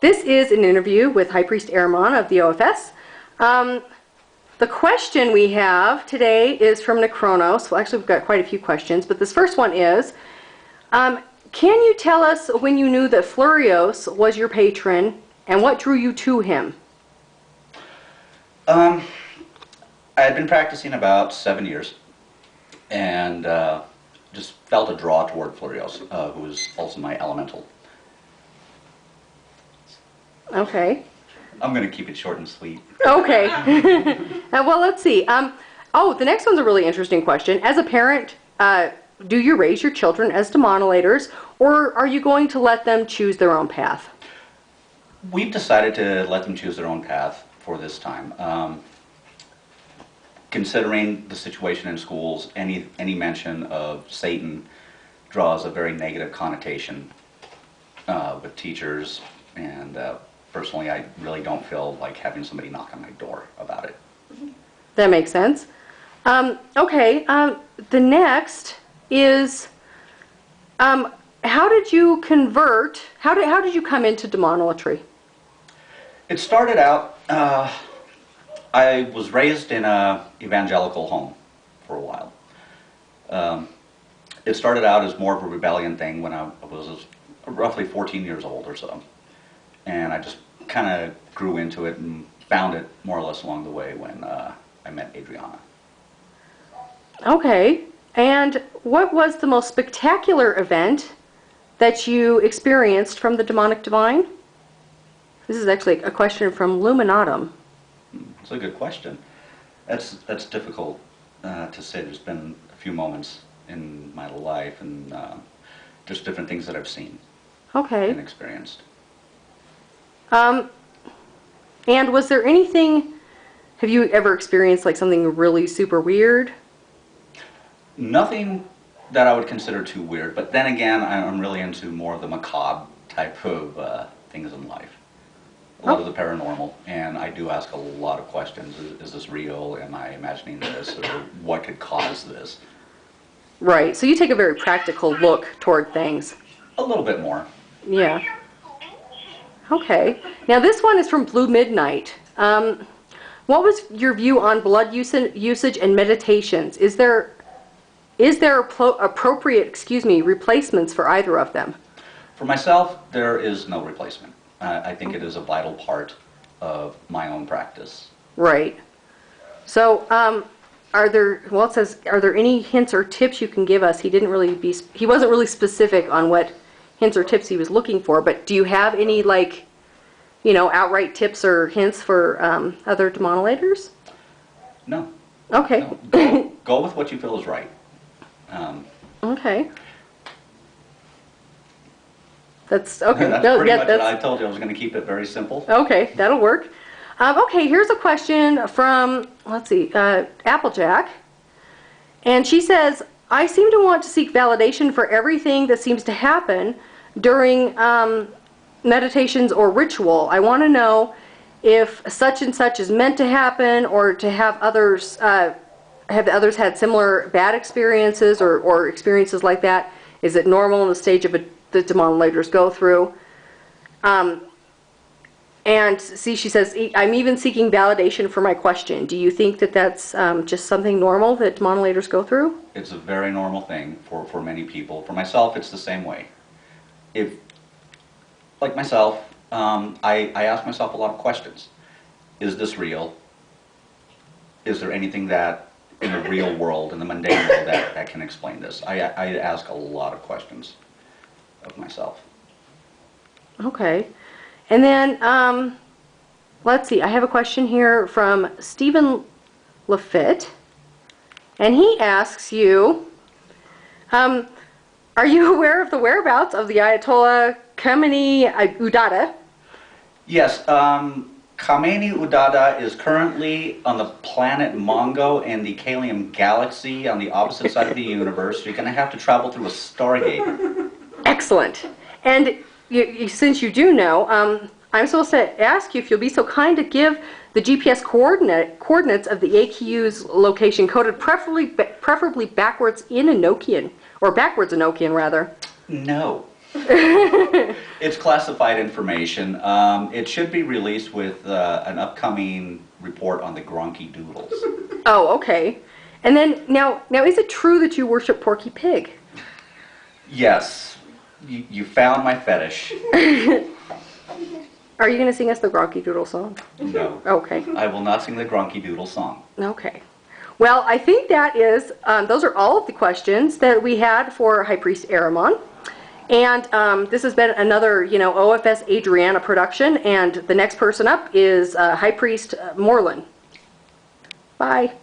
This is an interview with High Priest Aramon of the OFS. The question we have today is from Necronos. Well, actually, we've got quite a few questions, but this first one is, can you tell us when you knew that Flurios was your patron and what drew you to him? I had been practicing about 7 years and just felt a draw toward Flurios, who was also my elemental. Okay. I'm going to keep it short and sweet. Okay. Well, let's see. The next one's a really interesting question. As a parent, do you raise your children as demonolators, or are you going to let them choose their own path? We've decided to let them choose their own path for this time. Considering the situation in schools, any mention of Satan draws a very negative connotation with teachers, and personally, I really don't feel like having somebody knock on my door about it. That makes sense. The next is, how did you convert? How did you come into demonolatry? It started out. I was raised in an evangelical home for a while. It started out as more of a rebellion thing when I was roughly 14 years old or so. And I just kind of grew into it and found it more or less along the way when I met Adrianna. Okay. And what was the most spectacular event that you experienced from the demonic divine? This is actually a question from Luminatum. It's a good question. That's difficult to say. There's been a few moments in my life and just different things that I've seen and experienced. And was there anything, have you ever experienced like something really super weird? Nothing that I would consider too weird, but then again, I'm really into more of the macabre type of things in life. A lot of the paranormal, and I do ask a lot of questions. Is this real? Am I imagining this? Or what could cause this? Right, so you take a very practical look toward things. A little bit more. Yeah. Okay. Now this one is from Blue Midnight. What was your view on blood usage and meditations? Is there appropriate, replacements for either of them? For myself, there is no replacement. I think it is a vital part of my own practice. Right. So, are there any hints or tips you can give us? He wasn't really specific on what hints or tips he was looking for, but do you have any, outright tips or hints for other demonolators? No. Okay. No. Go with what you feel is right. Okay. That's okay. That's pretty much it. I told you I was going to keep it very simple. Okay, that'll work. Okay, here's a question from, Applejack. And she says, I seem to want to seek validation for everything that seems to happen during meditations or ritual. I want to know if such and such is meant to happen, or to have others had similar bad experiences or experiences like that. Is it normal in the stage of the demonolators go through? And see, she says, I'm even seeking validation for my question. Do you think that that's just something normal that demonolators go through? It's a very normal thing for many people. For myself, it's the same way. Like myself, I ask myself a lot of questions. Is this real? Is there anything that in the real world, in the mundane world, that can explain this? I ask a lot of questions of myself. Okay. And then, let's see, I have a question here from Stephen Lafitte. And he asks you, are you aware of the whereabouts of the Ayatollah Khamenei Udada? Yes, Khamenei Udada is currently on the planet Mongo in the Kalium galaxy on the opposite side of the universe. You're going to have to travel through a stargate. Excellent. And since you do know, I'm supposed to ask you if you'll be so kind to give the GPS coordinates of the AQU's location, coded preferably backwards in Enochian, or backwards Enochian rather. No. It's classified information. It should be released with an upcoming report on the Gronky Doodles. Oh, okay. And then, now is it true that you worship Porky Pig? Yes, you found my fetish. Are you going to sing us the Gronky Doodle song? No. Okay. I will not sing the Gronky Doodle song. Okay. Well, I think that is, those are all of the questions that we had for High Priest Aramon. And this has been another, OFS Adrianna production. And the next person up is High Priest Moreland. Bye.